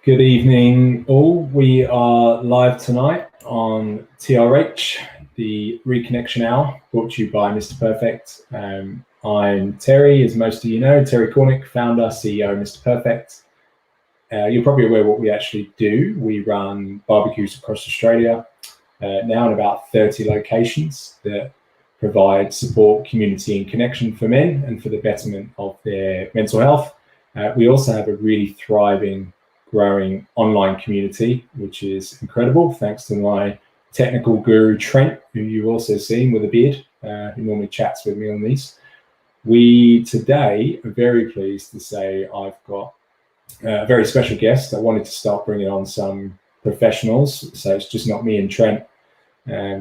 Good evening, all. We are live tonight on TRH, the Reconnection Hour, brought to you by Mr. Perfect. I'm Terry, as most of you know, Terry Cornick, founder, CEO of Mr. Perfect. You're probably aware what we actually do. We run barbecues across Australia, now in about 30 locations that provide support, community and connection for men and for the betterment of their mental health. We also have a really thriving, growing online community, which is incredible, thanks to my technical guru, Trent, who you've also seen with a beard, who normally chats with me on these. We today are very pleased to say I've got a very special guest. I wanted to start bringing on some professionals, so it's just not me and Trent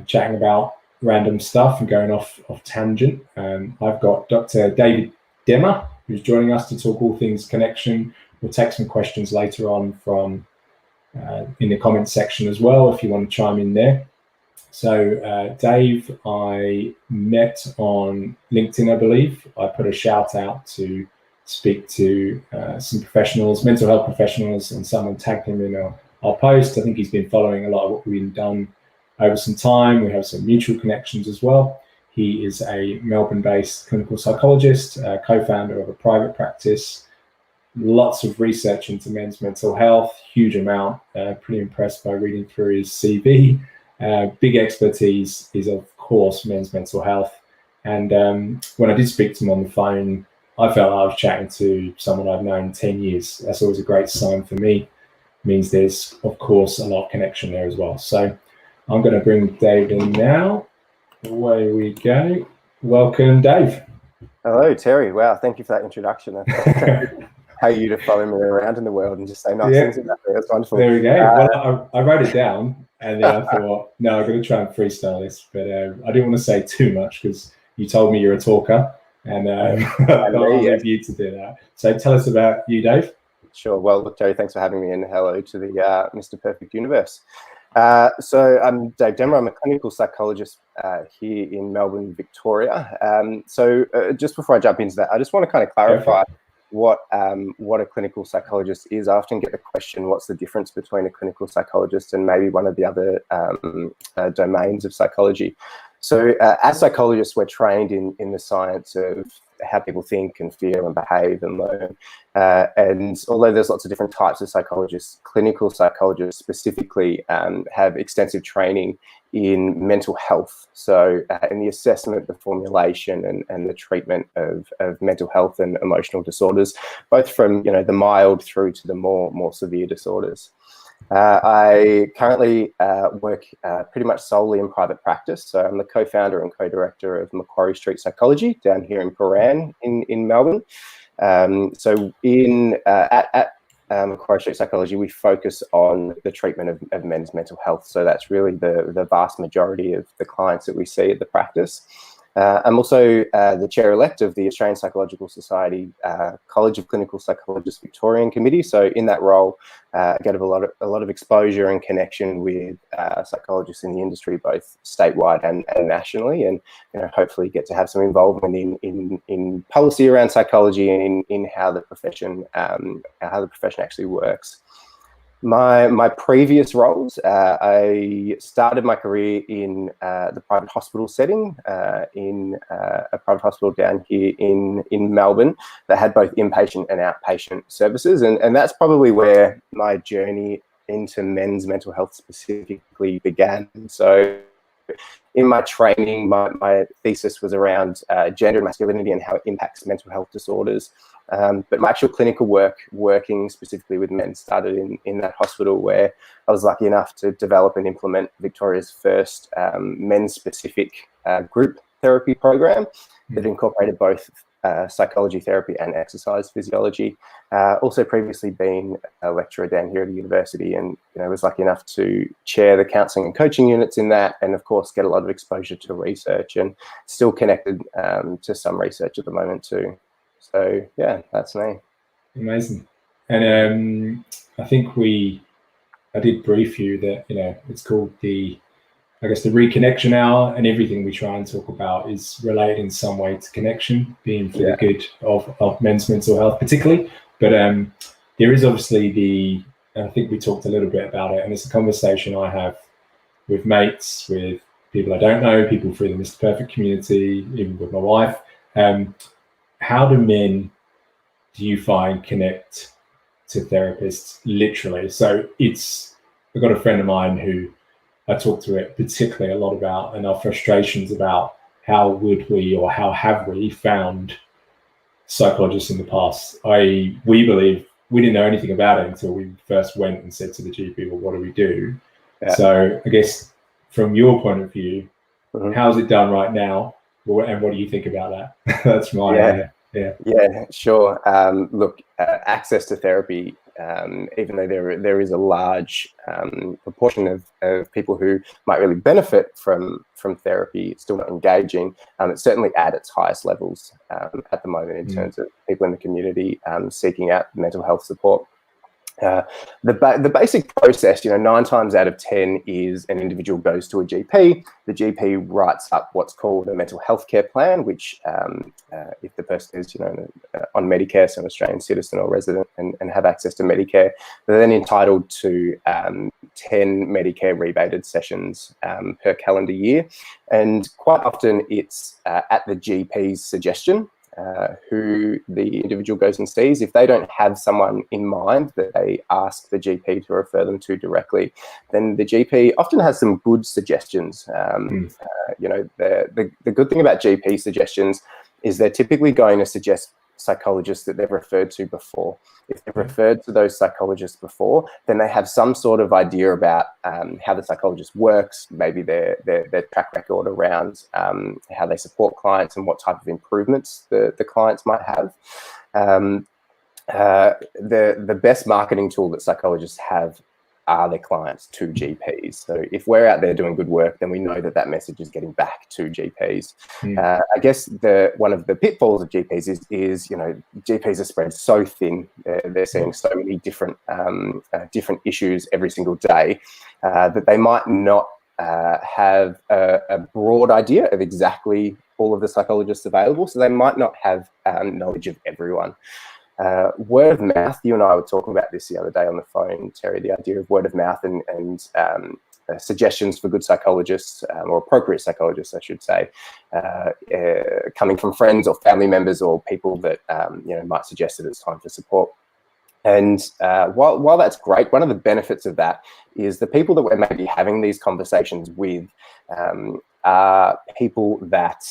chatting about random stuff and going off tangent. I've got Dr. David Demmer, who's joining us to talk all things connection. We'll take some questions later on from in the comments section as well, if you want to chime in there. So Dave, I met on LinkedIn, I believe. I put a shout out to speak to some professionals, mental health professionals, and someone tagged him in our post. I think he's been following a lot of what we've done over some time. We have some mutual connections as well. He is a Melbourne-based clinical psychologist, co-founder of a private practice, lots of research into men's mental health, huge amount, pretty impressed by reading through his CV. Big expertise is, of course, men's mental health. And when I did speak to him on the phone, I felt I was chatting to someone I've known 10 years. That's always a great sign for me. It means there's, of course, a lot of connection there as well. So I'm going to bring Dave in now. Away we go. Welcome, Dave. Hello, Terry. Wow, thank you for that introduction. How you to follow me around in the world and just say nice things about me. That's wonderful. There we go. Well, I wrote it down, and then I thought, no, I'm going to try and freestyle this, but I didn't want to say too much because you told me you're a talker, and I thought I'll leave you to do that. So tell us about you, Dave. Sure. Well, look, Terry, thanks for having me, and hello to the Mr. Perfect universe. So I'm Dave Demmer. I'm a clinical psychologist here in Melbourne, Victoria. So just before I jump into that, I just want to kind of clarify what a clinical psychologist is. I often get the question, what's the difference between a clinical psychologist and maybe one of the other domains of psychology? So as psychologists, we're trained in the science of how people think and feel and behave and learn. And although there's lots of different types of psychologists, clinical psychologists specifically have extensive training in mental health. So in the assessment, the formulation and the treatment of mental health and emotional disorders, both from the mild through to the more severe disorders. I currently work pretty much solely in private practice. So I'm the co-founder and co-director of Macquarie Street Psychology down here in Paran in Melbourne. So at Macquarie Street Psychology, we focus on the treatment of men's mental health. So that's really the vast majority of the clients that we see at the practice. I'm also the chair-elect of the Australian Psychological Society College of Clinical Psychologists Victorian Committee. So in that role, I get a lot of exposure and connection with psychologists in the industry, both statewide and nationally, and hopefully get to have some involvement in policy around psychology and in how the profession actually works. My previous roles, I started my career in the private hospital setting, in a private hospital down here in Melbourne that had both inpatient and outpatient services. And that's probably where my journey into men's mental health specifically began. So in my training, my thesis was around gender and masculinity and how it impacts mental health disorders. But my actual clinical work, working specifically with men, started in that hospital where I was lucky enough to develop and implement Victoria's first men-specific group therapy program that incorporated both psychology therapy and exercise physiology. Also previously been a lecturer down here at the university, and was lucky enough to chair the counselling and coaching units in that, and of course get a lot of exposure to research, and still connected to some research at the moment too. So yeah, that's me. Amazing. And I think I did brief you that it's called the reconnection hour, and everything we try and talk about is related in some way to connection, being for the good of men's mental health particularly. But there is obviously and I think we talked a little bit about it, and it's a conversation I have with mates, with people I don't know, people through the Mr. Perfect community, even with my wife. How do men, do you find, connect to therapists literally? So I've got a friend of mine who I talk to it particularly a lot about, and our frustrations about how would we, or how have we found psychologists in the past. We believe we didn't know anything about it until we first went and said to the GP, well, what do we do? Yeah. So I guess from your point of view, how's it done right now? And what do you think about that? That's my Yeah, sure. Look, access to therapy, even though there is a large proportion of people who might really benefit from therapy still not engaging, it's certainly at its highest levels at the moment in terms of people in the community seeking out mental health support. The basic process, 9 times out of 10 is an individual goes to a GP. The GP writes up what's called a mental health care plan, which if the person is, on Medicare, so an Australian citizen or resident, and have access to Medicare, they're then entitled to 10 Medicare rebated sessions per calendar year. And quite often it's at the GP's suggestion who the individual goes and sees. If they don't have someone in mind that they ask the GP to refer them to directly, then the GP often has some good suggestions. The good thing about GP suggestions is they're typically going to suggest psychologists that they've referred to before. If they've referred to those psychologists before, then they have some sort of idea about how the psychologist works, maybe their track record around how they support clients and what type of improvements the clients might have. The best marketing tool that psychologists have are their clients to GPs. So if we're out there doing good work, then we know that message is getting back to GPs. I guess one of the pitfalls of GPs is GPs are spread so thin. They're seeing so many different issues every single day that they might not have a broad idea of exactly all of the psychologists available. So they might not have knowledge of everyone. Word of mouth, you and I were talking about this the other day on the phone, Terry, the idea of word of mouth and suggestions for good psychologists, or appropriate psychologists, I should say, coming from friends or family members or people that might suggest that it's time for support. And while that's great, one of the benefits of that is the people that we're maybe having these conversations with are people that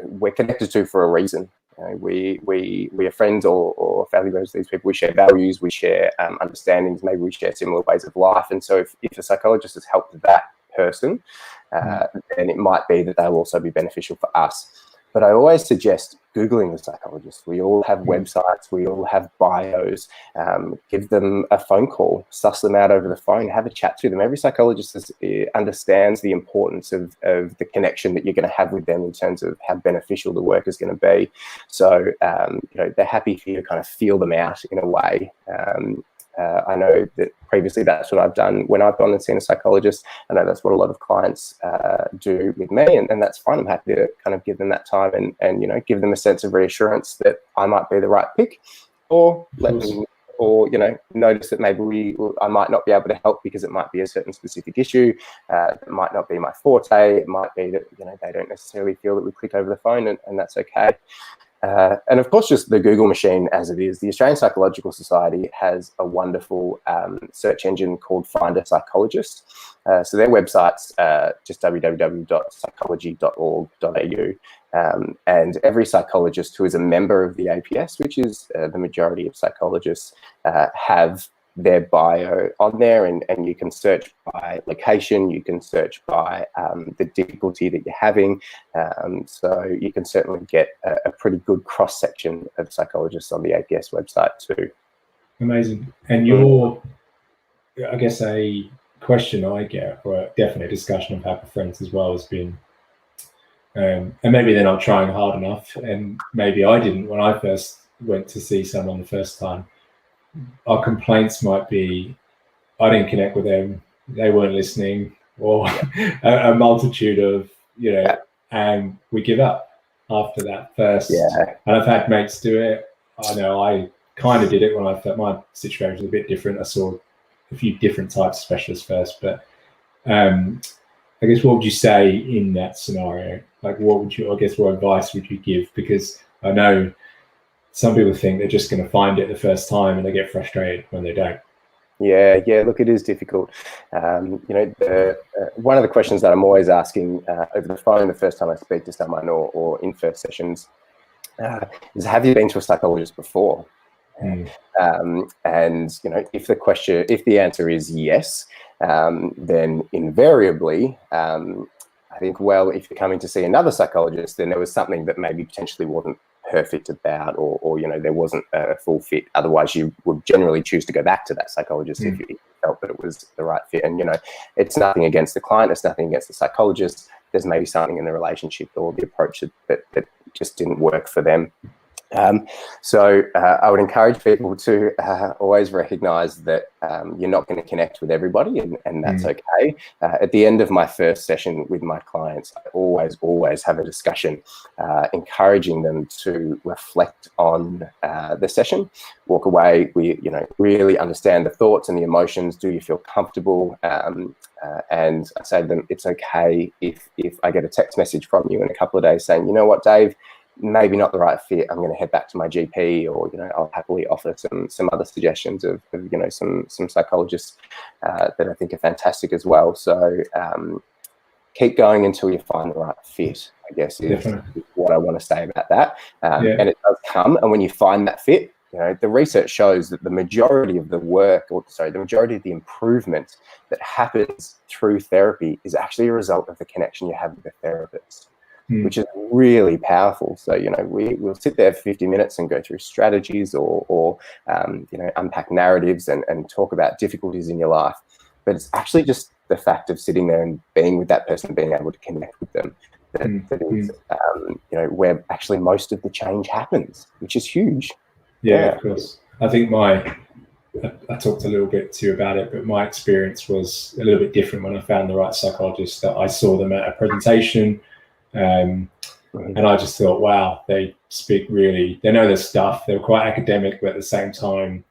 we're connected to for a reason. We are friends or family members of these people. We share values, we share understandings, maybe we share similar ways of life. And so if a psychologist has helped that person, then it might be that they'll also be beneficial for us. But I always suggest Googling the psychologist. We all have websites, we all have bios. Give them a phone call, suss them out over the phone, have a chat to them. Every psychologist understands the importance of the connection that you're going to have with them in terms of how beneficial the work is going to be. So, they're happy for you to kind of feel them out in a way. I know that previously that's what I've done when I've gone and seen a psychologist. I know that's what a lot of clients do with me, and that's fine. I'm happy to kind of give them that time and give them a sense of reassurance that I might be the right pick, or notice that maybe I might not be able to help because it might be a certain specific issue. It might not be my forte. It might be that they don't necessarily feel that we click over the phone, and that's okay. And of course, just the Google machine as it is. The Australian Psychological Society has a wonderful search engine called Find a Psychologist. So their website's just www.psychology.org.au. And every psychologist who is a member of the APS, which is the majority of psychologists, have their bio on there, and you can search by location, you can search by the difficulty that you're having, so you can certainly get a pretty good cross-section of psychologists on the APS website too. Amazing. And I guess a question I get, or definitely a discussion I've had with friends as well, has been, and maybe they're not trying hard enough, and maybe I didn't when I first went to see someone the first time. Our complaints might be, I didn't connect with them, they weren't listening, or a multitude of, and we give up after that first. And I've had mates do it. I know I kind of did it when I felt my situation was a bit different. I saw a few different types of specialists first, but I guess what would you say in that scenario? Like, what advice would you give? Because I know some people think they're just going to find it the first time and they get frustrated when they don't. Yeah. Look, it is difficult. One of the questions that I'm always asking over the phone the first time I speak to someone or in first sessions is, have you been to a psychologist before? And if the answer is yes, then invariably, I think, well, if you're coming to see another psychologist, then there was something that maybe potentially wasn't perfect about, or there wasn't a full fit. Otherwise, you would generally choose to go back to that psychologist if you felt that it was the right fit. And it's nothing against the client, it's nothing against the psychologist. There's maybe something in the relationship or the approach that just didn't work for them. So I would encourage people to always recognize that you're not going to connect with everybody, and that's okay. At the end of my first session with my clients, I always have a discussion, encouraging them to reflect on the session, walk away, really understand the thoughts and the emotions. Do you feel comfortable? And I say to them, it's okay if I get a text message from you in a couple of days saying, you know what, Dave, maybe not the right fit, I'm going to head back to my GP, or I'll happily offer some other suggestions of some psychologists that I think are fantastic as well. So keep going until you find the right fit, I guess, is what I want to say about that. And it does come, and when you find that fit, the research shows that the majority of the the improvement that happens through therapy is actually a result of the connection you have with the therapist, which is really powerful. So, we'll sit there for 50 minutes and go through strategies or unpack narratives and talk about difficulties in your life. But it's actually just the fact of sitting there and being with that person, being able to connect with them, that is, where actually most of the change happens, which is huge. Yeah, of course. I think I talked a little bit to you about it, but my experience was a little bit different when I found the right psychologist. That I saw them at a presentation, and I just thought, wow, they know their stuff. They were quite academic, but at the same time,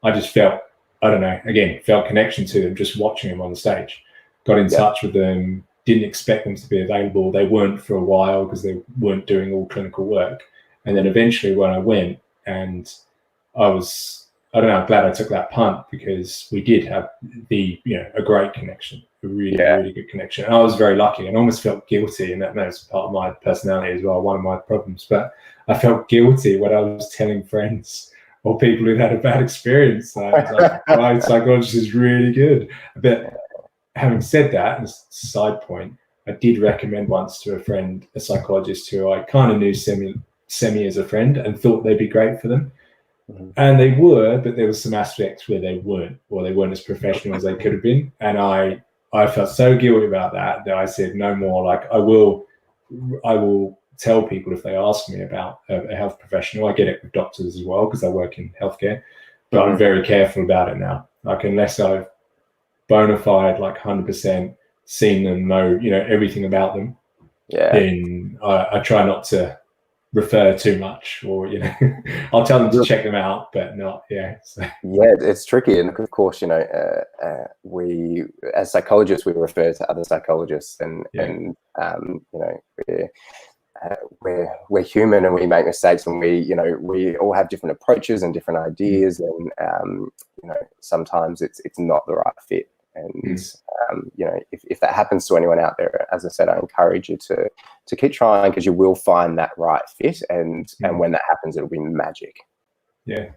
I just felt connection to them just watching them on the stage. Got in touch with them, didn't expect them to be available. They weren't for a while because they weren't doing all clinical work. And then eventually when I went, and I'm glad I took that punt, because we did have a great connection, a really good connection. And I was very lucky and almost felt guilty, and that was part of my personality as well, one of my problems. But I felt guilty when I was telling friends or people who'd had a bad experience. My psychologist is really good. But having said that, as a side point, I did recommend once to a friend a psychologist who I kind of knew semi as a friend and thought they'd be great for them. And they were, but there was some aspects where they weren't, or they weren't as professional as they could have been. And I felt so guilty about that I said no more. Like, I will tell people if they ask me about a health professional. I get it with doctors as well because I work in healthcare, but I'm very careful about it now. Like, unless I've bona fide, like 100% seen them, know everything about them, then I try not to refer too much, or I'll tell them to check them out, but not it's tricky. And of course, we as psychologists, we refer to other psychologists, and we're human and we make mistakes, and we all have different approaches and different ideas, and sometimes it's not the right fit. And if that happens to anyone out there, as I said, I encourage you to keep trying, because you will find that right fit, and when that happens, it'll be magic. Yeah,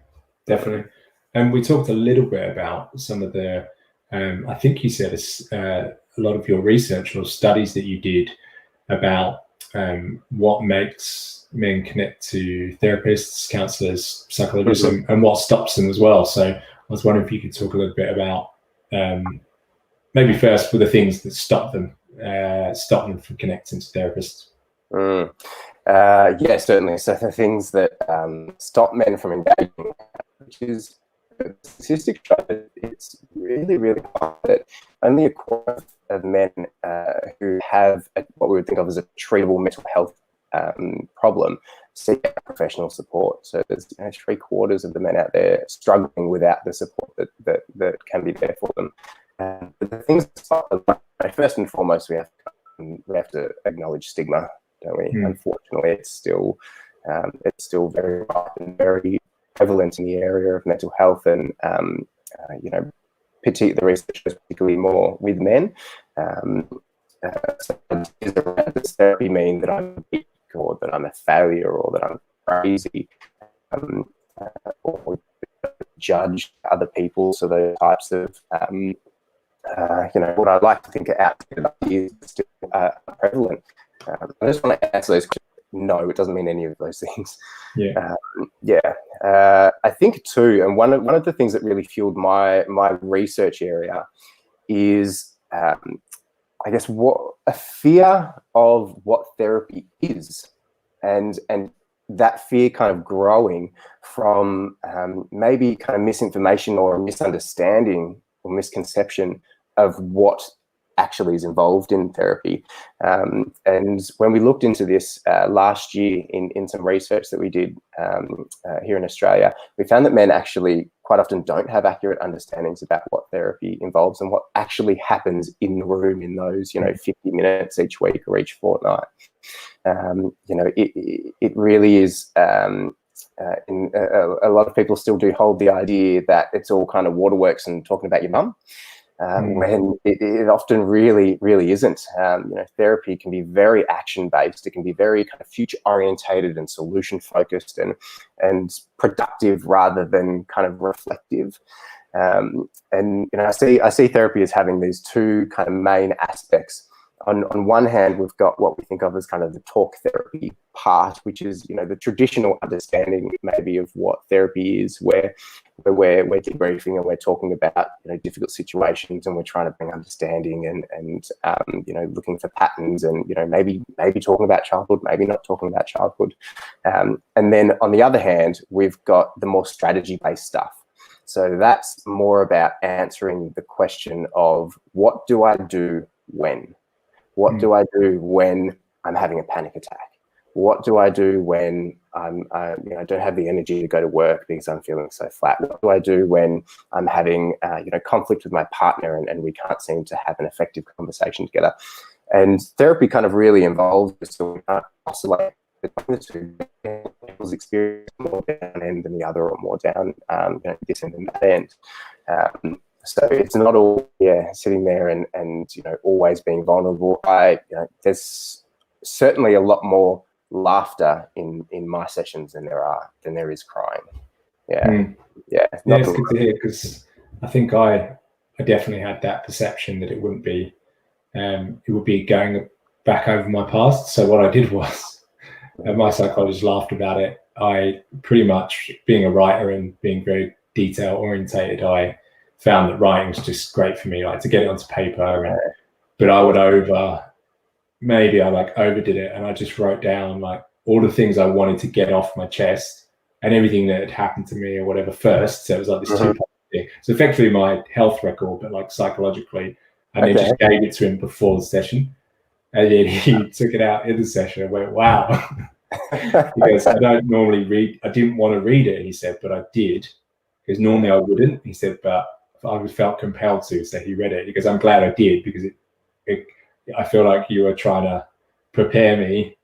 definitely. And we talked a little bit about some of the I think you said a lot of your research or studies that you did about what makes men connect to therapists, counselors, psychologists, and what stops them as well. So I was wondering if you could talk a little bit about maybe first for the things that stop them from connecting to therapists. Yeah, certainly. So the things that stop men from engaging, which is statistics show that it's really, really hard that only a quarter of men who have what we would think of as a treatable mental health problem seek out professional support. So there's 3/4 of the men out there struggling without the support that can be there for them. But the things, first and foremost, we have to acknowledge stigma, don't we? Unfortunately, it's still very ripe and very prevalent in the area of mental health, and the research is particularly more with men. So does therapy mean that I'm weak, or that I'm a failure, or that I'm crazy, or judge other people? So those types of what I'd like to think out is still prevalent. I just want to answer those questions. No, it doesn't mean any of those things. I think too, and one of the things that really fueled my research area is, I guess, a fear of what therapy is, and that fear kind of growing from maybe kind of misinformation or a misunderstanding or misconception of what actually is involved in therapy. And when we looked into this last year in some research that we did here in Australia, we found that men actually quite often don't have accurate understandings about what therapy involves and what actually happens in the room in those 50 minutes each week or each fortnight. It really is. A lot of people still do hold the idea that it's all kind of waterworks and talking about your mum. When it often really isn't. Therapy can be very action-based. It can be very kind of future-orientated and solution-focused and productive rather than kind of reflective. I see therapy as having these two kind of main aspects. On one hand, we've got what we think of as kind of the talk therapy part, which is, the traditional understanding maybe of what therapy is, where we're debriefing and we're talking about, difficult situations, and we're trying to bring understanding and looking for patterns, and, maybe talking about childhood, maybe not talking about childhood. And then on the other hand, we've got the more strategy-based stuff. So that's more about answering the question of, what do I do when? What do I do when I'm having a panic attack? What do I do when I don't have the energy to go to work because I'm feeling so flat? What do I do when I'm having conflict with my partner and we can't seem to have an effective conversation together? And therapy kind of really involves this, so we can't oscillate between the two. People's experience more down end than the other, or more down this end and that end. So it's not all sitting there and always being vulnerable. There's certainly a lot more laughter in my sessions than there is crying. It's good to hear, because I think I definitely had that perception that it wouldn't be it would be going back over my past. So what I did was, my psychologist laughed about it. I pretty much, being a writer and being very detail orientated, I found that writing was just great for me, like to get it onto paper. But I would maybe I overdid it, and I just wrote down like all the things I wanted to get off my chest and everything that had happened to me or whatever first. So it was like this two-part thing. So effectively my health record, but like psychologically, and then just gave it to him before the session. And then he took it out in the session and went, wow. Because I don't normally read, I didn't want to read it, he said, but I did. Because normally I wouldn't. He said, but I felt compelled to, so he read it. Because I'm glad I did, because I feel like you were trying to prepare me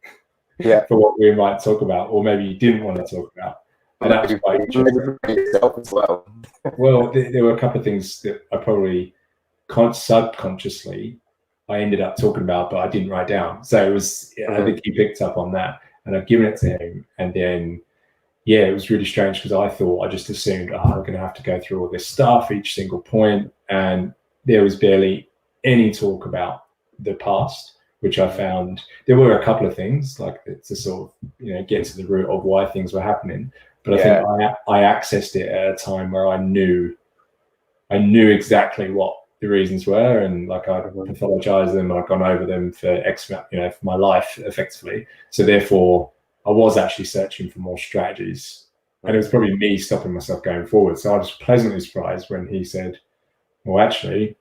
for what we might talk about, or maybe you didn't want to talk about. And that was quite interesting. As well. Well, there were a couple of things that I probably subconsciously I ended up talking about, but I didn't write down. So it was, I think he picked up on that, and I've given it to him. And then, it was really strange, because I just assumed, I'm going to have to go through all this stuff, each single point. And there was barely any talk about the past, which I found there were a couple of things like to sort of, get to the root of why things were happening. But I think I accessed it at a time where I knew exactly what the reasons were, and like I'd pathologized them, I'd gone over them for for my life effectively. So therefore I was actually searching for more strategies, and it was probably me stopping myself going forward. So I was pleasantly surprised when he said, well, actually,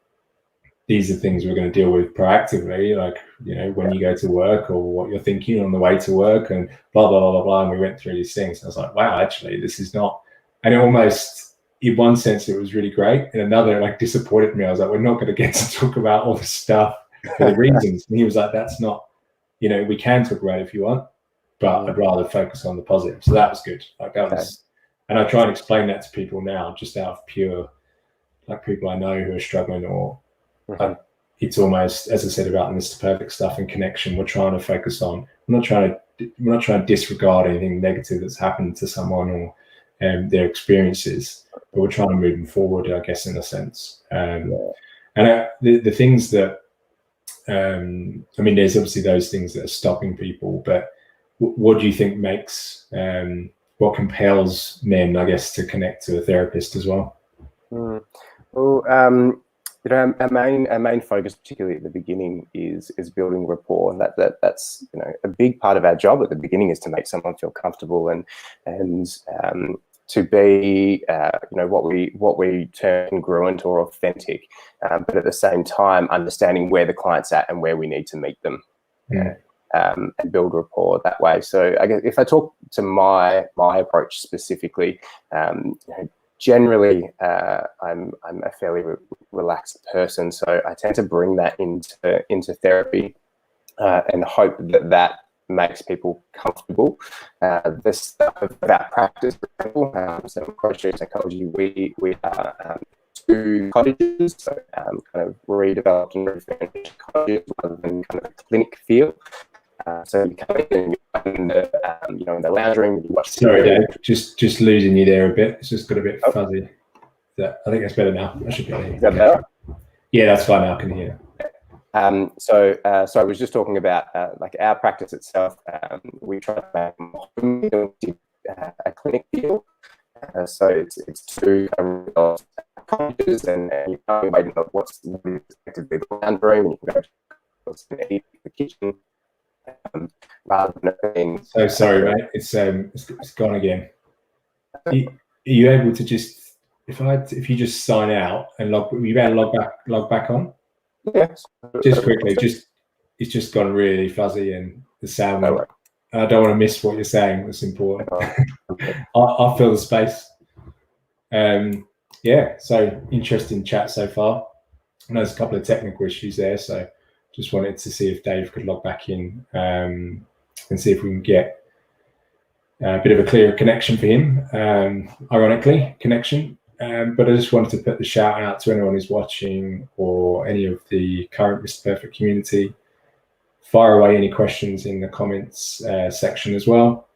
these are things we're going to deal with proactively, like, you know, when you go to work or what you're thinking on the way to work and blah, blah, blah, blah, blah. And we went through these things. I was like, wow, actually, this is not, and it almost, in one sense, it was really great. In another, like, disappointed me. I was like, we're not going to get to talk about all the stuff for the reasons. And he was like, that's not, you know, we can talk about it if you want, but I'd rather focus on the positive. So that was good. Like, that was, and I try and explain that to people now, just out of pure, like, people I know who are struggling, or it's almost, as I said about the Mr. Perfect stuff and connection, we're trying to focus on, we're not trying to disregard anything negative that's happened to someone or their experiences, but we're trying to move them forward, I guess, in a sense. And the things that, I mean, there's obviously those things that are stopping people, but what do you think makes, what compels men, I guess, to connect to a therapist as well? Well, you know, our main focus, particularly at the beginning, is building rapport, and that's, you know, a big part of our job at the beginning, is to make someone feel comfortable and to be, you know, what we term congruent or authentic, but at the same time understanding where the client's at and where we need to meet them, and build rapport that way. So I guess if I talk to my approach specifically, you know, generally, I'm a fairly relaxed person, so I tend to bring that into therapy, and hope that makes people comfortable. The stuff about practice, for example, so in approach psychology, we are 2 cottages, so kind of redeveloped and refurnished cottages rather than kind of a clinic feel. So you come in and you know, in the lounge room, you watch. Sorry, Dave, just losing you there a bit. It's just got a bit fuzzy. I think that's better now. That should be better. Is that better? Yeah, that's fine now. I can hear. So I was just talking about like our practice itself. We try to make a clinic feel. So it's 2 cottages, and you can't wait about what's effectively the lounge room, and you can go to eat the kitchen. Rather than being, so sorry, mate. It's gone again. Are you able to just, if you just sign out and you better log back on? Yes. Just quickly. It's just gone really fuzzy, and the sound. I don't want to miss what you're saying. That's important. I'll fill the space. Yeah. So interesting chat so far. I know there's a couple of technical issues there, so just wanted to see if Dave could log back in, and see if we can get a bit of a clearer connection for him. Ironically, connection. But I just wanted to put the shout out to anyone who's watching, or any of the current Mr. Perfect community. Fire away any questions in the comments section as well.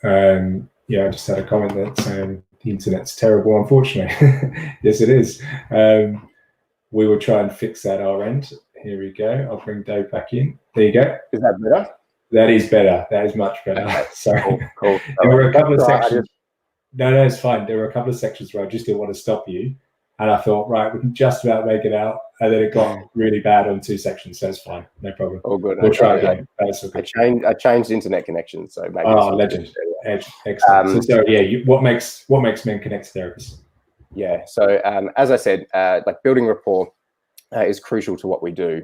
Yeah, I just had a comment that the internet's terrible, unfortunately. Yes, it is. We will try and fix that our end. Here we go. I'll bring Dave back in. There you go. Is that better? That is better. That is much better. Okay. Sorry. Cool. There were a couple of sections. No, it's fine. There were a couple of sections where I just didn't want to stop you. And I thought, right, we can just about make it out. And then it got really bad on 2 sections. So it's fine. No problem. All good. We'll try again. That's okay. I changed internet connection. So maybe. Oh, legend. Excellent. So yeah, what makes men connect to therapists? Yeah. So as I said, like building rapport is crucial to what we do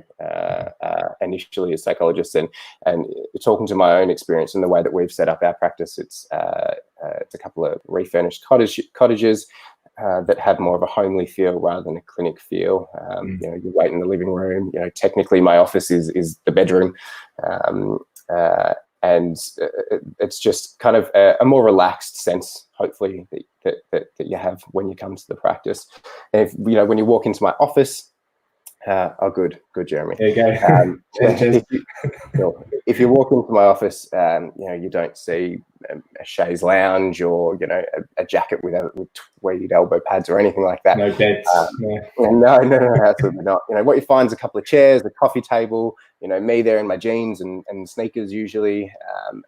initially as psychologists, and talking to my own experience and the way that we've set up our practice, it's a couple of refurnished cottages that have more of a homely feel rather than a clinic feel. You know, you wait in the living room. You know, technically my office is the bedroom, and it's just kind of a more relaxed sense, hopefully, that you have when you come to the practice. And if, you know, when you walk into my office. Good, Jeremy. There you go. If you walk into my office, you know, you don't see a chaise lounge or, you know, a jacket with tweed elbow pads or anything like that. No beds. No, absolutely not. You know, what you find is a couple of chairs, a coffee table. You know, me there in my jeans and sneakers usually,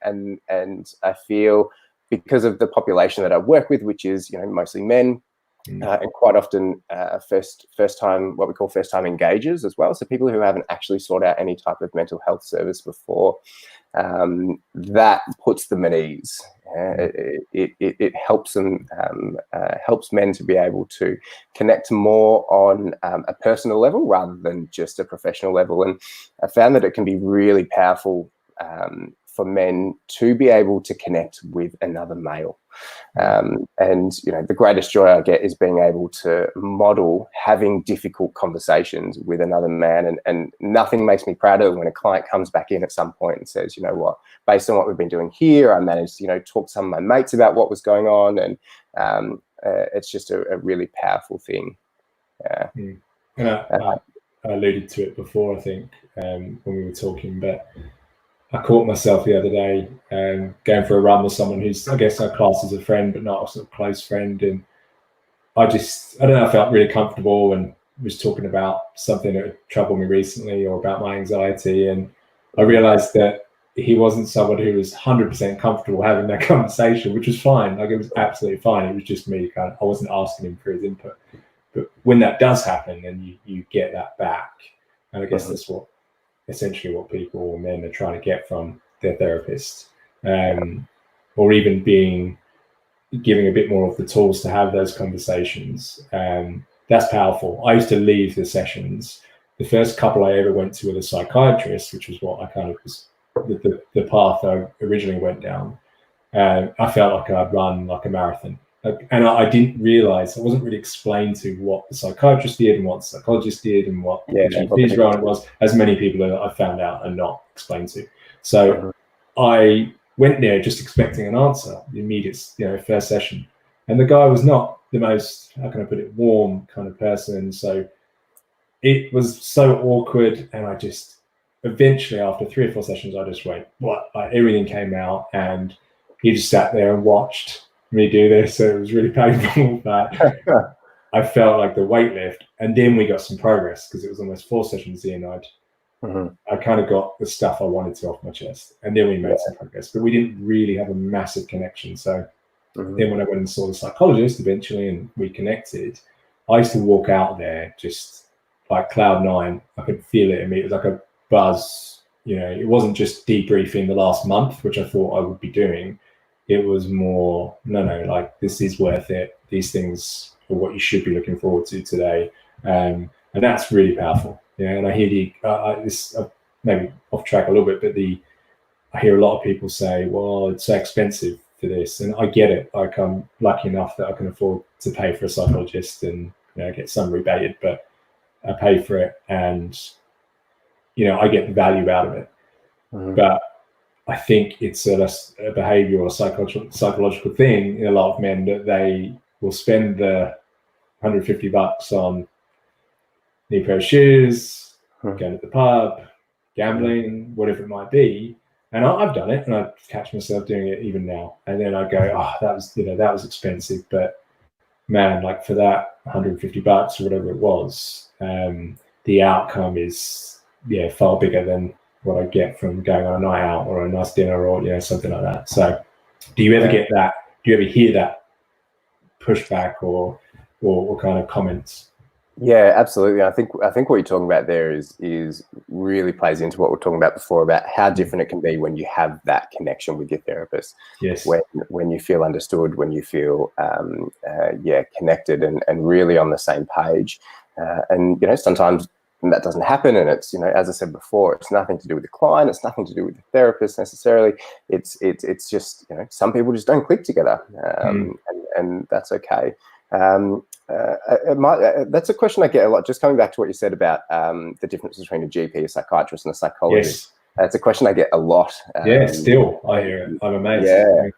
and I feel, because of the population that I work with, which is, you know, mostly men, And quite often first time, what we call first time engagers as well. So people who haven't actually sought out any type of mental health service before, that puts them at ease. It helps them, helps men to be able to connect more on a personal level rather than just a professional level. And I found that it can be really powerful for men to be able to connect with another male. And, you know, the greatest joy I get is being able to model having difficult conversations with another man. And nothing makes me prouder when a client comes back in at some point and says, you know what, based on what we've been doing here, I managed to, you know, talk to some of my mates about what was going on. And it's just a really powerful thing. And I alluded to it before, I think, when we were talking, but I caught myself the other day going for a run with someone who's, I guess, our class as a friend, but not a sort of close friend. And I don't know, I felt really comfortable and was talking about something that had troubled me recently or about my anxiety. And I realized that he wasn't someone who was 100% comfortable having that conversation, which was fine. Like, it was absolutely fine. It was just me I wasn't asking him for his input. But when that does happen, then you get that back. And I guess that's essentially what people or men are trying to get from their therapist, or even giving a bit more of the tools to have those conversations. That's powerful. I used to leave the sessions. The first couple I ever went to with a psychiatrist, which was what I kind of was the path I originally went down. I felt like I'd run like a marathon. And I didn't realize, I wasn't really explained to what the psychiatrist did and what the psychologist did and what the GP's role was, as many people that I found out are not explained to. So I went there just expecting an answer, the immediate, first session. And the guy was not the most, how can I put it, warm kind of person. So it was so awkward. And I just, eventually after 3 or 4 sessions, I just went, everything came out, and he just sat there and watched me do this. So it was really painful, but I felt like the weight lift. And then we got some progress because it was almost 4 sessions in. I kind of got the stuff I wanted to off my chest, and then we made some progress, but we didn't really have a massive connection. So then when I went and saw the psychologist eventually and we connected, I used to walk out there just like cloud 9. I could feel it in me. It was like a buzz. It wasn't just debriefing the last month, which I thought I would be doing. It was more, no, like, this is worth it. These things are what you should be looking forward to today. And that's really powerful. And I hear this maybe off track a little bit, but I hear a lot of people say, well, it's so expensive for this. And I get it. Like, I'm lucky enough that I can afford to pay for a psychologist and get some rebated, but I pay for it, and I get the value out of it. But I think it's a behavioural or psychological thing in a lot of men that they will spend the $150 on new pair of shoes, going to the pub, gambling, whatever it might be. And I've done it, and I catch myself doing it even now. And then I go, that was expensive, but man, like, for that $150 or whatever it was, the outcome is far bigger than what I get from going on a night out or a nice dinner or something like that. So do you ever get that? Do you ever hear that pushback or kind of comments? Yeah, absolutely. I think what you're talking about there is really plays into what we're talking about before, about how different it can be when you have that connection with your therapist. Yes. When you feel understood, when you feel connected and really on the same page. And sometimes that doesn't happen, and it's as I said before, it's nothing to do with the client, it's nothing to do with the therapist necessarily. It's just some people just don't click together, and that's okay. That's a question I get a lot. Just coming back to what you said about the difference between a GP, a psychiatrist, and a psychologist. That's a question I get a lot. Still I hear it. I'm amazed. Yeah.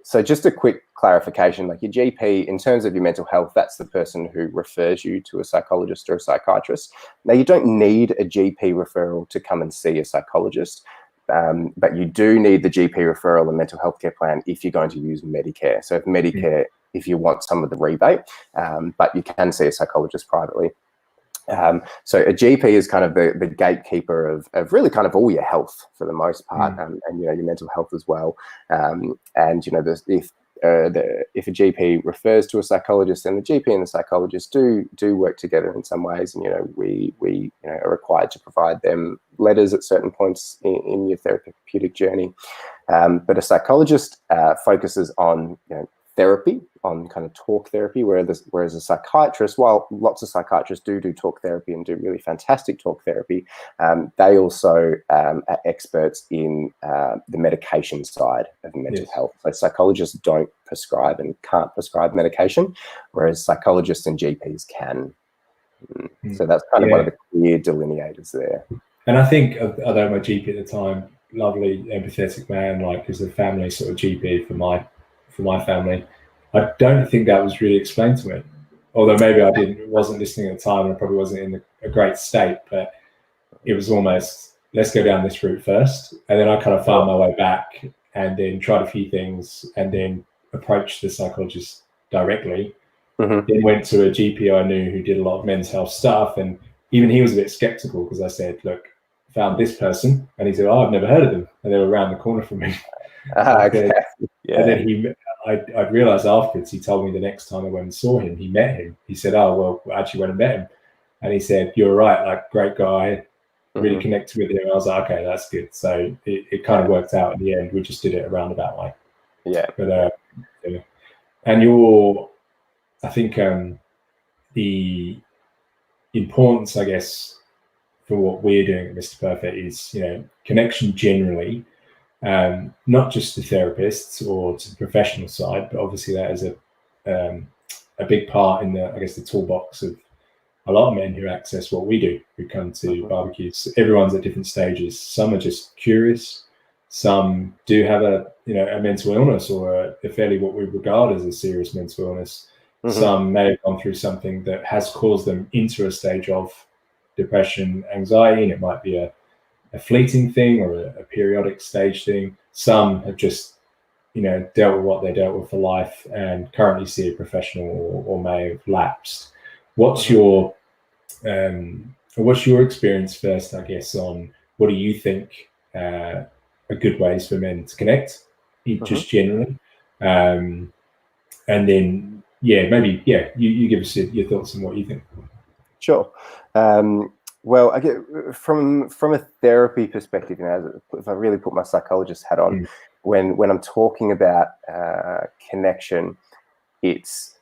So just a quick clarification, like, your GP, in terms of your mental health, that's the person who refers you to a psychologist or a psychiatrist. Now, you don't need a GP referral to come and see a psychologist, but you do need the GP referral and mental health care plan if you're going to use Medicare. So if Medicare, if you want some of the rebate, but you can see a psychologist privately. So a GP is kind of the gatekeeper of really kind of all your health for the most part, and your mental health as well. And if a GP refers to a psychologist, then the GP and the psychologist do work together in some ways, and we are required to provide them letters at certain points in your therapeutic journey. But a psychologist focuses on therapy, on kind of talk therapy, whereas a psychiatrist, while lots of psychiatrists do talk therapy and do really fantastic talk therapy, they also are experts in the medication side of mental health. So psychologists don't prescribe and can't prescribe medication, whereas psychologists and GPs can. So that's kind of one of the clear delineators there. And I think, although my GP at the time, lovely, empathetic man, like is a family sort of GP for my family, I don't think that was really explained to me. Although maybe I wasn't listening at the time, and I probably wasn't in a great state, but it was almost, let's go down this route first. And then I kind of found my way back and then tried a few things and then approached the psychologist directly. Then went to a GP I knew who did a lot of mental health stuff. And even he was a bit skeptical because I said, look, found this person. And he said, oh, I've never heard of them. And they were around the corner from me. Okay. And then I realized afterwards, he told me the next time I went and saw him, he met him. He said, oh, well, I actually went and met him. And he said, you're right, like, great guy, really connected with him. And I was like, okay, that's good. So it kind of worked out in the end. We just did it a roundabout way. Yeah. But, and I think the importance, I guess, for what we're doing at Mr. Perfect is, connection generally, not just to therapists or to the professional side, but obviously that is a big part in the toolbox of a lot of men who access what we do, who come to barbecues. Everyone's at different stages. Some are just curious. Some do have a mental illness or a fairly what we regard as a serious mental illness. Some may have gone through something that has caused them into a stage of depression, anxiety, and it might be a fleeting thing or a periodic stage thing. Some have just, dealt with what they dealt with for life and currently see a professional or may have lapsed. What's your experience first, I guess, on what do you think are good ways for men to connect, just generally, and then maybe you give us your thoughts on what you think. Sure. Well, I get from a therapy perspective, if I really put my psychologist hat on, when I'm talking about connection, it's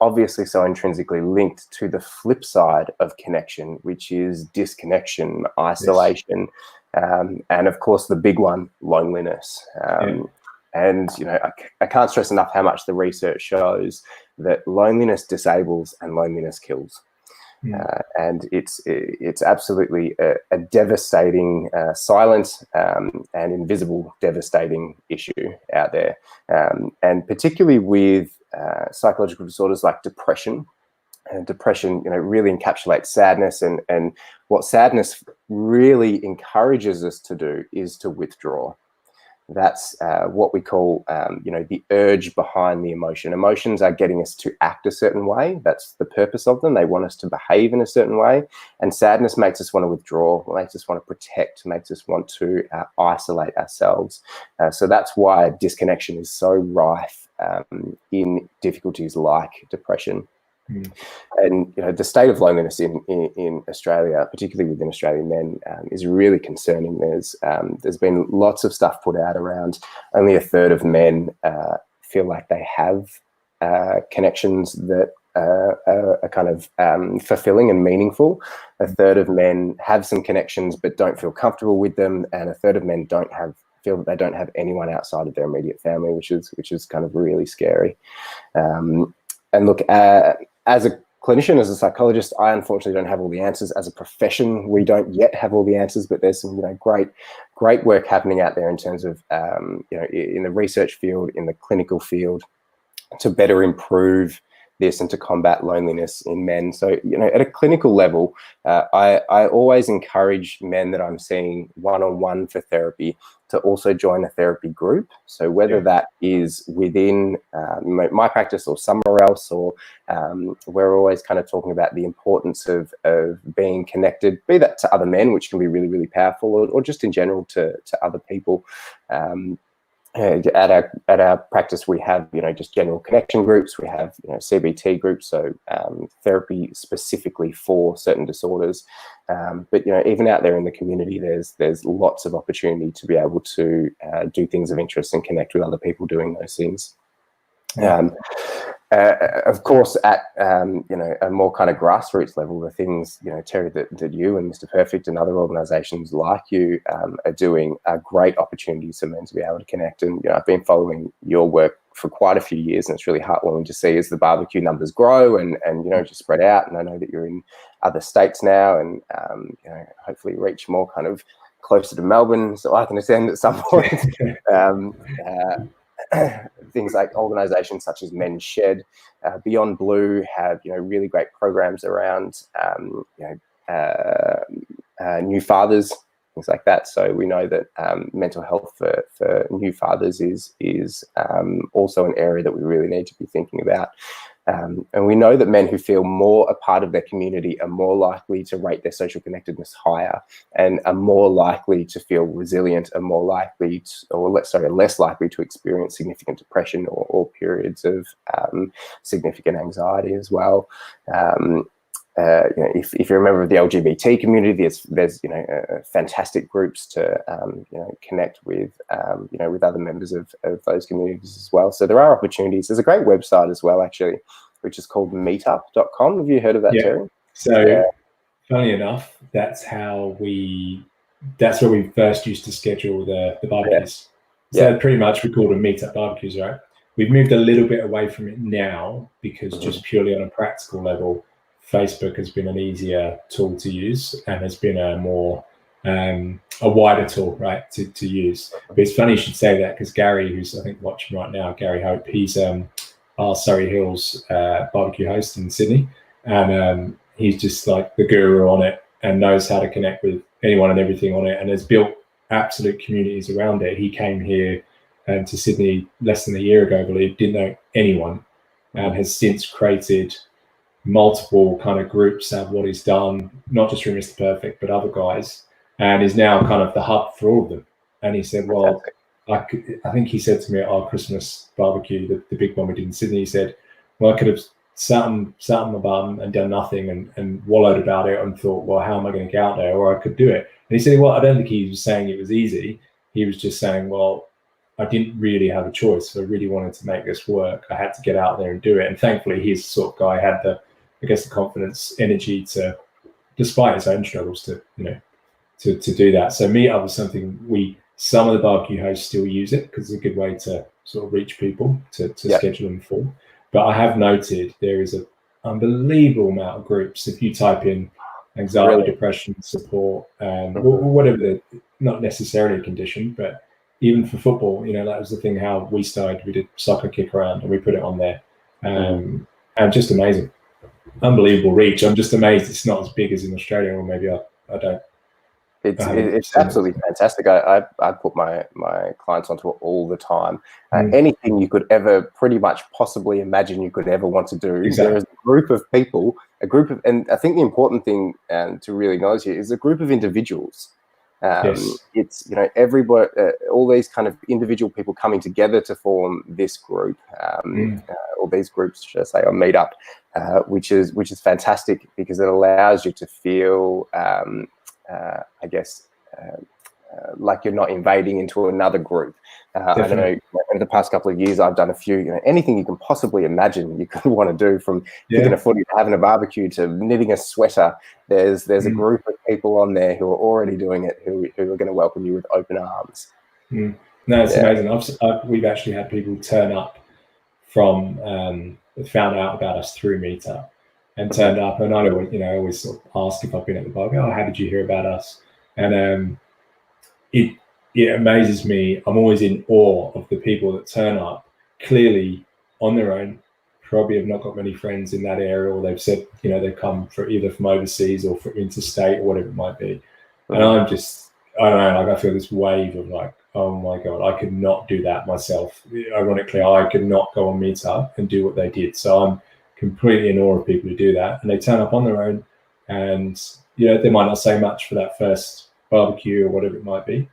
obviously so intrinsically linked to the flip side of connection, which is disconnection, isolation, and of course the big one, loneliness. And I can't stress enough how much the research shows that loneliness disables and loneliness kills. And it's absolutely a devastating, silent and invisible devastating issue out there. And particularly with psychological disorders like depression. And depression, really encapsulates sadness. And what sadness really encourages us to do is to withdraw. That's what we call, the urge behind the emotion. Emotions are getting us to act a certain way. That's the purpose of them. They want us to behave in a certain way. And sadness makes us want to withdraw, makes us want to protect, makes us want to isolate ourselves. So that's why disconnection is so rife in difficulties like depression. And the state of loneliness in Australia, particularly within Australian men, is really concerning. There's been lots of stuff put out around only a third of men feel like they have connections that are kind of fulfilling and meaningful. A third of men have some connections but don't feel comfortable with them, and a third of men feel that they don't have anyone outside of their immediate family, which is kind of really scary. And look, as a clinician, as a psychologist, I unfortunately don't have all the answers. As a profession, we don't yet have all the answers, but there's some great work happening out there in terms of in the research field, in the clinical field, to better improve this and to combat loneliness in men. So, at a clinical level, I always encourage men that I'm seeing one-on-one for therapy to also join a therapy group. So whether that is within my practice or somewhere else, or we're always kind of talking about the importance of being connected, be that to other men, which can be really, really powerful, or just in general to other people. at our practice, we have, just general connection groups. We have, CBT groups, so therapy specifically for certain disorders. But even out there in the community, there's lots of opportunity to be able to do things of interest and connect with other people doing those things. Of course, at a more kind of grassroots level, the things Terry, that you and Mr. Perfect and other organisations like you are doing are great opportunities for men to be able to connect. And I've been following your work for quite a few years, and it's really heartwarming to see as the barbecue numbers grow and just spread out. And I know that you're in other states now, and hopefully reach more kind of closer to Melbourne, so I can attend at some point. Things like organisations such as Men's Shed, Beyond Blue have really great programs around new fathers, things like that. So we know that mental health for new fathers is also an area that we really need to be thinking about. And we know that men who feel more a part of their community are more likely to rate their social connectedness higher, and are more likely to feel resilient, and more likely less likely to experience significant depression or periods of significant anxiety as well. If you're a member of the LGBT community, there's fantastic groups to connect with with other members of those communities as well. So there are opportunities. There's a great website as well, actually, which is called meetup.com. Have you heard of that, Terry? So funny enough, that's where we first used to schedule the barbecues. So pretty much we called them meetup barbecues, right? We've moved a little bit away from it now because just purely on a practical level, Facebook has been an easier tool to use and has been a more a wider tool, right, to use. But it's funny you should say that, because Gary, who's I think watching right now, Gary Hope, he's our Surrey Hills barbecue host in Sydney, and he's just like the guru on it and knows how to connect with anyone and everything on it, and has built absolute communities around it. He came here to Sydney less than a year ago, I believe, didn't know anyone, and has since created multiple kind of groups out of what he's done, not just for Mr. Perfect, but other guys, and is now kind of the hub for all of them. And he said, well, I think he said to me at our Christmas barbecue, the big one we did in Sydney, he said, well, I could have sat on my bum and done nothing and wallowed about it and thought, well, how am I going to get out there? Or I could do it. And he said, well, I don't think he was saying it was easy. He was just saying, well, I didn't really have a choice. I really wanted to make this work. I had to get out there and do it. And thankfully, he's the sort of guy had the confidence, energy to, despite his own struggles, to do that. So meetup was something some of the barbecue hosts still use it because it's a good way to sort of reach people to schedule them for. But I have noted there is an unbelievable amount of groups. If you type in anxiety, depression, support, whatever not necessarily a condition, but even for football, that was the thing how we started. We did soccer kick around and we put it on there. And just amazing. Unbelievable reach. I'm just amazed it's not as big as in Australia, or maybe I don't. It's absolutely fantastic. I put my clients onto it all the time. Anything you could ever pretty much possibly imagine you could ever want to do. Exactly. There is a group of people, and I think the important thing to really acknowledge here is a group of individuals. It's everybody, all these kind of individual people coming together to form this group, or these groups, should I say, on Meetup, which is fantastic because it allows you to feel, I guess, like you're not invading into another group. I don't know, over the past couple of years, I've done a few, anything you can possibly imagine you could want to do, from kicking a footy to having a barbecue to knitting a sweater. There's a group of people on there who are already doing it, who are going to welcome you with open arms. No, it's amazing. We've actually had people turn up from, found out about us through Meetup and turned up. And I always sort of ask if I've been at the barbecue, how did you hear about us? And it amazes me. I'm always in awe of the people that turn up clearly on their own, probably have not got many friends in that area, or they've said, they've come either from overseas or from interstate or whatever it might be. And I'm just, I don't know, like I feel this wave of like, oh my God, I could not do that myself. Ironically, I could not go on Meetup and do what they did. So I'm completely in awe of people who do that. And they turn up on their own, and, they might not say much for that first barbecue or whatever it might be.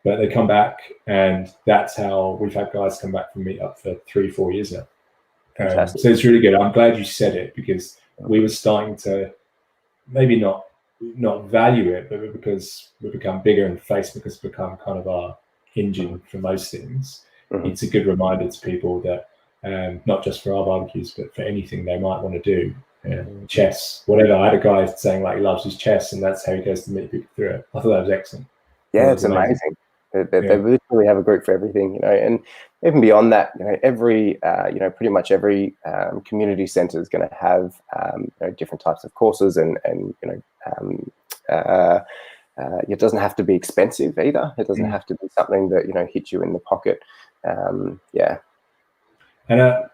but they come back, and that's how we've had guys come back from meetup for 3-4 years now. So it's really good. I'm glad you said it, because we were starting to maybe not value it, but because we've become bigger and Facebook has become kind of our engine for most things. It's a good reminder to people that not just for our barbecues, but for anything they might want to do, chess, whatever. I had a guy saying like he loves his chess, and that's how he goes to meet people through it. I thought that was excellent. Yeah, it's amazing. They literally have a group for everything, and even beyond that, every, pretty much every community center is going to have, different types of courses, and it doesn't have to be expensive either. It doesn't have to be something that, hits you in the pocket. Yeah. And a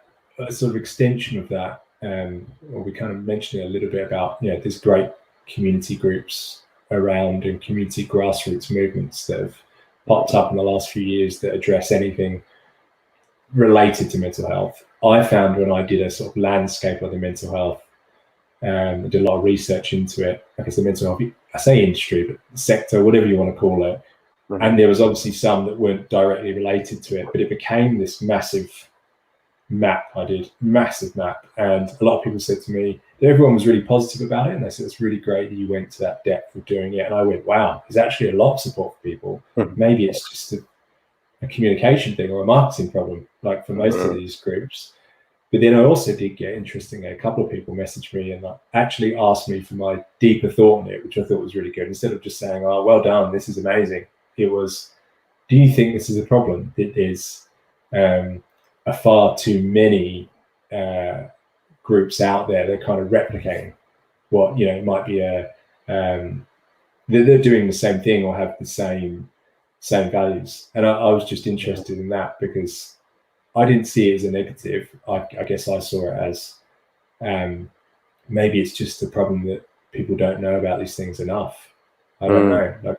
sort of extension of that, we kind of mentioned it a little bit about, there's great community groups around and community grassroots movements that have popped up in the last few years that address anything related to mental health. I found when I did a sort of landscape of the mental health, I did a lot of research into it, I guess the mental health, I say industry, but sector, whatever you want to call it. And there was obviously some that weren't directly related to it, but it became this massive map. I did massive map, and a lot of people said to me, everyone was really positive about it, and they said it's really great that you went to that depth of doing it. And I went, wow, there's actually a lot of support for people. Maybe it's just a communication thing or a marketing problem, like for most of these groups. But then I also did get, interestingly, a couple of people messaged me and actually asked me for my deeper thought on it, which I thought was really good. Instead of just saying, oh, well done, this is amazing, it was, do you think this is a problem? It is a far too many groups out there that kind of replicating what, might be they're doing the same thing or have the same values. And I was just interested in that, because I didn't see it as a negative. I guess I saw it as maybe it's just a problem that people don't know about these things enough. I don't know. Like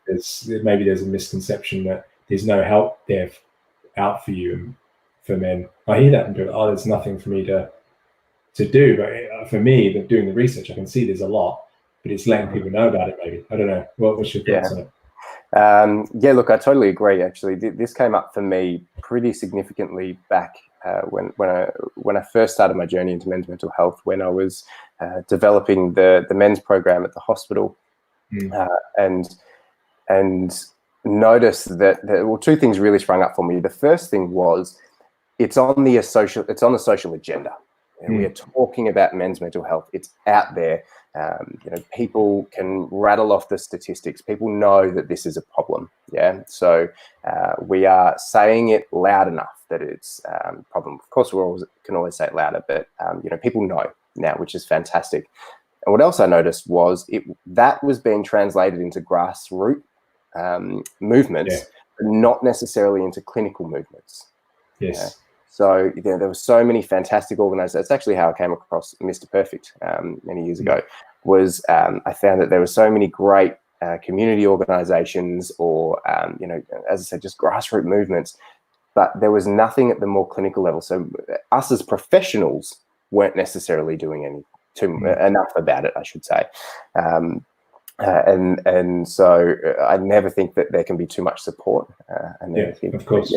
maybe there's a misconception that there's no help there out for you and for men. I hear that and people, there's nothing for me to do. But for me, doing the research, I can see there's a lot, but it's letting people know about it. Maybe, I don't know. What's your thoughts on it? Look, I totally agree. Actually, this came up for me pretty significantly back when I first started my journey into men's mental health, when I was developing the men's program at the hospital, and noticed that two things really sprung up for me. The first thing was it's on the social agenda. We are talking about men's mental health. It's out there. People can rattle off the statistics. People know that this is a problem. Yeah. So we are saying it loud enough that it's a problem. Of course, can always say it louder, but people know now, which is fantastic. And what else I noticed was that was being translated into grassroots movements, but not necessarily into clinical movements. Yes. So there were so many fantastic organizations. That's actually how I came across Mr. Perfect many years ago. Was I found that there were so many great community organizations, or as I said, just grassroots movements, but there was nothing at the more clinical level. So us as professionals weren't necessarily doing enough about it, I should say. And so I never think that there can be too much support. Of course.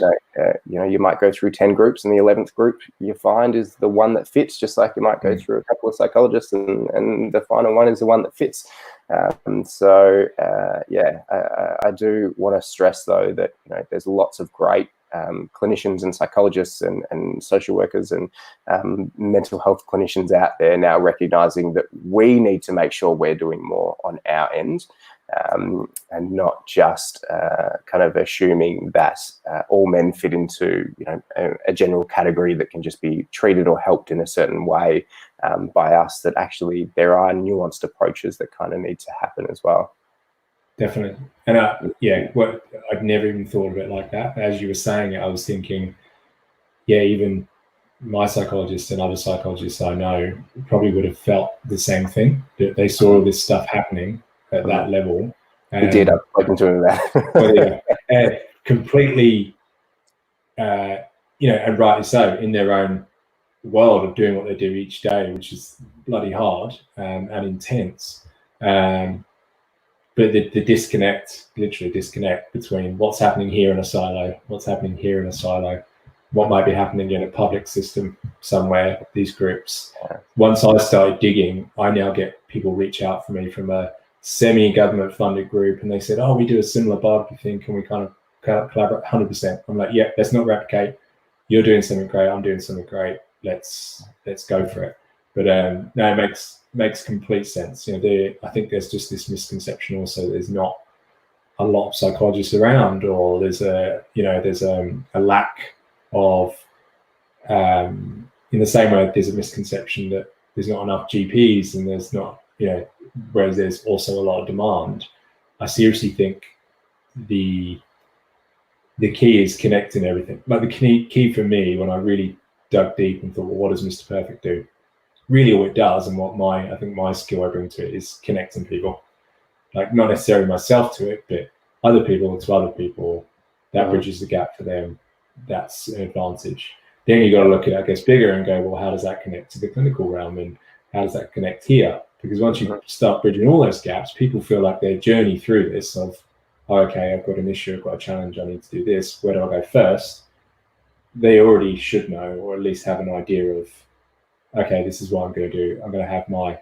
You might go through 10 groups, and the 11th group you find is the one that fits, just like you might go through a couple of psychologists, and the final one is the one that fits. I do want to stress, though, that there's lots of great clinicians and psychologists and social workers and mental health clinicians out there now, recognizing that we need to make sure we're doing more on our end, and not just kind of assuming that all men fit into a general category that can just be treated or helped in a certain way by us. That actually there are nuanced approaches that kind of need to happen as well. Definitely. And I'd never even thought of it like that. As you were saying it, I was thinking, even my psychologists and other psychologists I know probably would have felt the same thing, that they saw all this stuff happening at that level. We did. I've spoken to him about it. Completely, and rightly so, in their own world of doing what they do each day, which is bloody hard and intense. but the disconnect, literally disconnect between what's happening here in a silo, what's happening here in a silo, what might be happening in a public system somewhere, these groups. Once I started digging, I now get people reach out for me from a semi-government funded group, and they said, oh, we do a similar barbecue thing, can we kind of collaborate? 100%. I'm like, yeah, let's not replicate. You're doing something great, I'm doing something great. Let's go for it. But no, it makes complete sense. You know, I think there's just this misconception also that there's not a lot of psychologists around, or there's a lack of in the same way there's a misconception that there's not enough GPs, and there's not, you know, whereas there's also a lot of demand. I seriously think the key is connecting everything. Like the key for me, when I really dug deep and thought, well, what does Mr. Perfect do? Really all it does, and what I think my skill I bring to it, is connecting people. Like not necessarily myself to it, but other people to other people. That bridges the gap for them. That's an advantage. Then you got to look at it, I guess, bigger and go, well, how does that connect to the clinical realm, and how does that connect here? Because once you start bridging all those gaps, people feel like their journey through this of, oh, okay, I've got an issue, I've got a challenge, I need to do this. Where do I go first? They already should know, or at least have an idea of, okay, this is what I'm going to do. I'm going to have my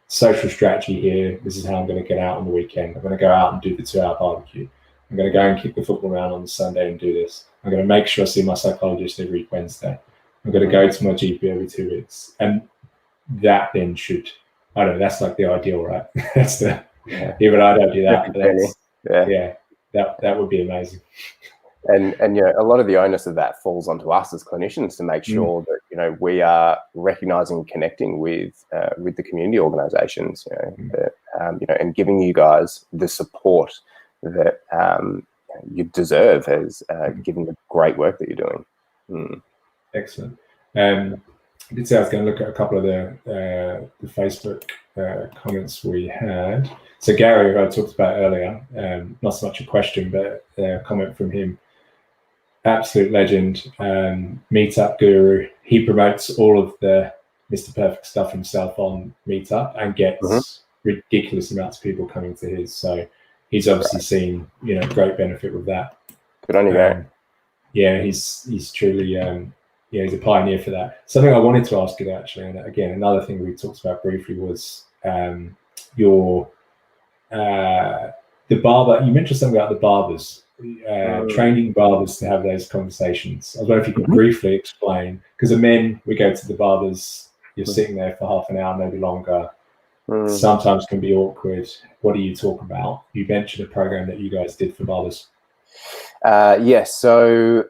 social strategy here. This is how I'm going to get out on the weekend. I'm going to go out and do the 2-hour barbecue. I'm going to go and kick the football around on the Sunday and do this. I'm going to make sure I see my psychologist every Wednesday. I'm going to go to my GP every 2 weeks. And that then should, I don't know, that's like the ideal, right? That's the, even I don't do that. But that would be amazing. And yeah, a lot of the onus of that falls onto us as clinicians to make sure that, you know, we are recognizing and connecting with the community organizations, and giving you guys the support that you deserve as given the great work that you're doing. Excellent. I did say I was going to look at a couple of the Facebook comments we had. So Gary, who I talked about earlier, not so much a question, but a comment from him. Absolute legend, Meetup guru. He promotes all of the Mr. Perfect stuff himself on Meetup and gets ridiculous amounts of people coming to his. So he's obviously seen, you know, great benefit with that. Good on you, Gary. Yeah, he's truly, he's a pioneer for that. Something I wanted to ask you actually, and again, another thing we talked about briefly was your the barber. You mentioned something about the barbers. Training barbers to have those conversations. I was wondering if you could briefly explain, because the men, we go to the barbers, you're sitting there for half an hour, maybe longer, sometimes can be awkward. What do you talk about? You mentioned a program that you guys did for barbers. Yes, so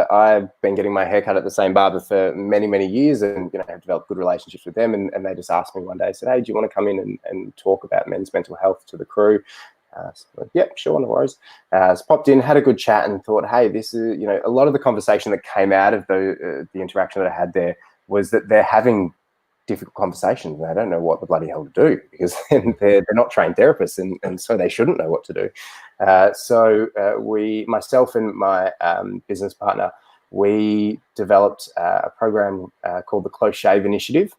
I've been getting my hair cut at the same barber for many, many years, and I've developed good relationships with them, and they just asked me one day, said, hey, do you want to come in and talk about men's mental health to the crew? So, yeah, sure, no worries. So popped in, had a good chat, and thought, hey, this is, a lot of the conversation that came out of the interaction that I had there was that they're having difficult conversations and they don't know what the bloody hell to do, because they're not trained therapists, and so they shouldn't know what to do. So myself and my business partner, we developed a program called the Close Shave Initiative,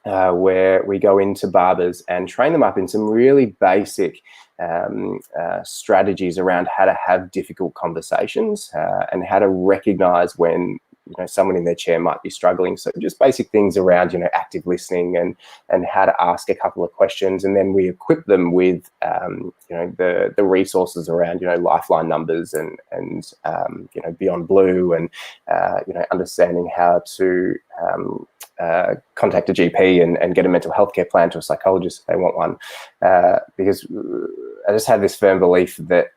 where we go into barbers and train them up in some really basic strategies around how to have difficult conversations and how to recognize when someone in their chair might be struggling. So just basic things around active listening and how to ask a couple of questions, and then we equip them with the resources around lifeline numbers and Beyond Blue, and understanding how to contact a GP and get a mental health care plan to a psychologist if they want one, because I just have this firm belief that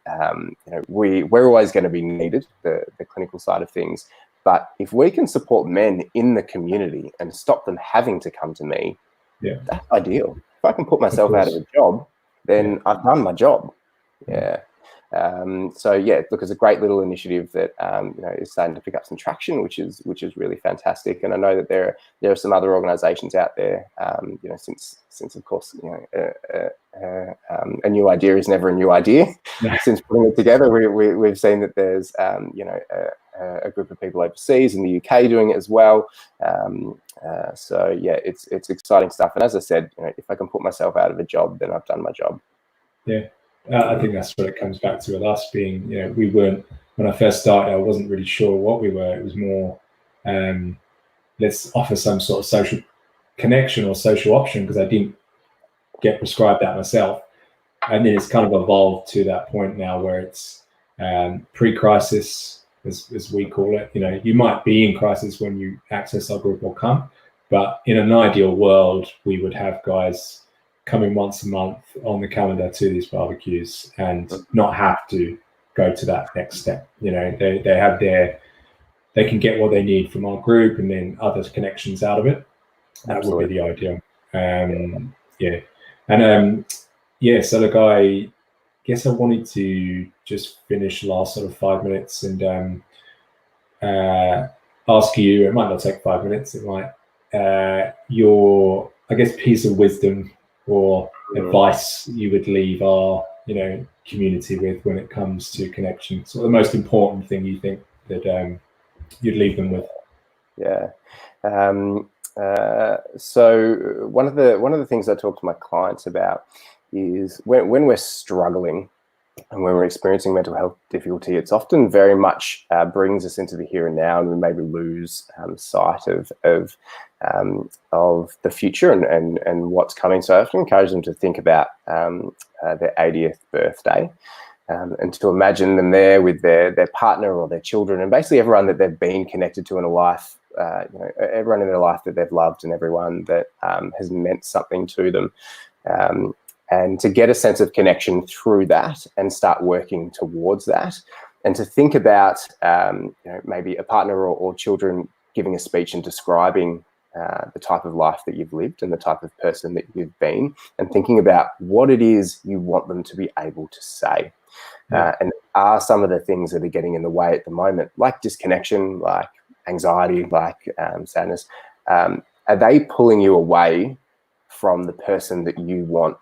we're always going to be needed, the clinical side of things. But if we can support men in the community and stop them having to come to me, that's ideal. If I can put myself out of a job, then I've done my job. So yeah, look, it's a great little initiative that is starting to pick up some traction, which is really fantastic. And I know that there are some other organisations out there. Since of course a new idea is never a new idea. Since putting it together, we've seen that there's a group of people overseas in the UK doing it as well. So yeah, it's exciting stuff. And as I said, if I can put myself out of a job, then I've done my job. Yeah. I think that's what it comes back to with us being, we weren't, when I first started, I wasn't really sure what we were. It was more, let's offer some sort of social connection or social option, because I didn't get prescribed that myself. And then it's kind of evolved to that point now where it's pre-crisis, as we call it. You might be in crisis when you access our group or come, but in an ideal world, we would have guys coming once a month on the calendar to these barbecues and not have to go to that next step. They have they can get what they need from our group and then other connections out of it. That Absolutely. Would be the ideal. So look, I guess I wanted to just finish the last sort of 5 minutes and ask you, it might not take 5 minutes, it might, your, I guess, piece of wisdom or advice you would leave our, community with when it comes to connection. So the most important thing you think that you'd leave them with? Yeah. So one of the things I talk to my clients about is when we're struggling and when we're experiencing mental health difficulty, it's often very much brings us into the here and now, and we maybe lose sight of the future and what's coming. So I often encourage them to think about their 80th birthday and to imagine them there with their partner or their children and basically everyone that they've been connected to in a life, everyone in their life that they've loved and everyone that has meant something to them. And to get a sense of connection through that and start working towards that, and to think about maybe a partner or children giving a speech and describing the type of life that you've lived and the type of person that you've been, and thinking about what it is you want them to be able to say. And are some of the things that are getting in the way at the moment, like disconnection, like anxiety, like sadness, are they pulling you away from the person that you want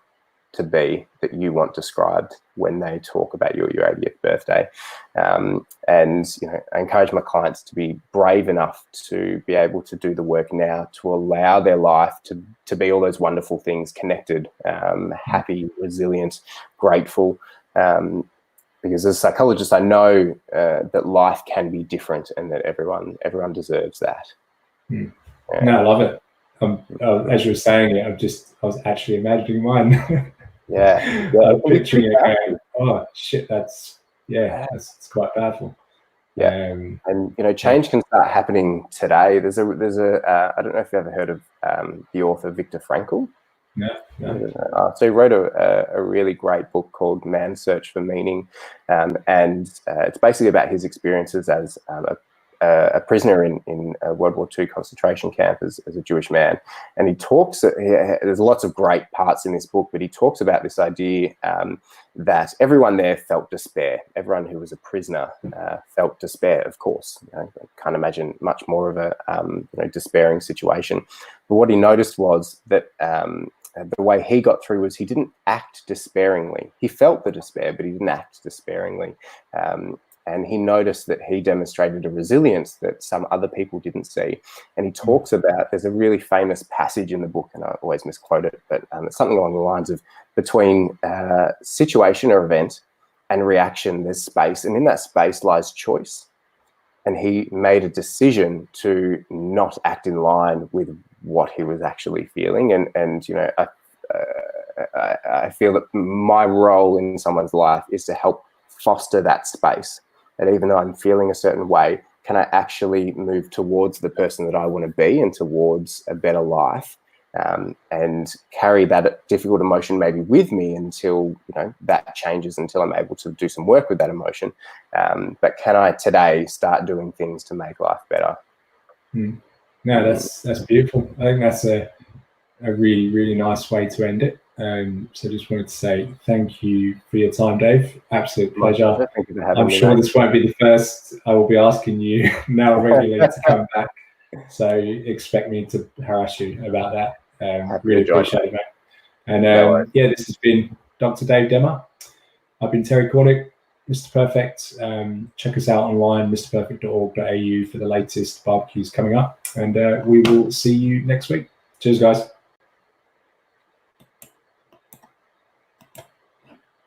to be, that you want described when they talk about your 80th birthday? And I encourage my clients to be brave enough to be able to do the work now to allow their life to be all those wonderful things: connected, happy, resilient, grateful. Because as a psychologist, I know that life can be different and that everyone deserves that. No, I love it. As you were saying it, I was actually imagining mine. Yeah. I'm picturing it going, oh shit, that's quite powerful. Yeah. And change can start happening today. There's a I don't know if you've ever heard of the author Viktor Frankl. No. So he wrote a really great book called Man's Search for Meaning, and it's basically about his experiences as a prisoner in a World War II concentration camp as a Jewish man. And he talks, there's lots of great parts in this book, but he talks about this idea that everyone there felt despair. Everyone who was a prisoner felt despair, of course. I can't imagine much more of a despairing situation. But what he noticed was that the way he got through was he didn't act despairingly. He felt the despair, but he didn't act despairingly. And he noticed that he demonstrated a resilience that some other people didn't see. And he talks about, there's a really famous passage in the book, and I always misquote it, but it's something along the lines of, between situation or event and reaction, there's space. And in that space lies choice. And he made a decision to not act in line with what he was actually feeling. And I feel that my role in someone's life is to help foster that space. That even though I'm feeling a certain way, can I actually move towards the person that I want to be and towards a better life, and carry that difficult emotion maybe with me until that changes, until I'm able to do some work with that emotion. But can I today start doing things to make life better? No, that's beautiful. I think that's a really, really nice way to end it. So just wanted to say thank you for your time, Dave. Absolute pleasure. Thank you for having I'm me, sure mate. This won't be the firfirst. I will be asking you now regularly to come back. So expect me to harass you about that. Really appreciate it, mate. And this has been Dr. David Demmer. I've been Terry Cordick, Mr. Perfect. Check us out online, mrperfect.org.au for the latest barbecues coming up. And we will see you next week. Cheers, guys.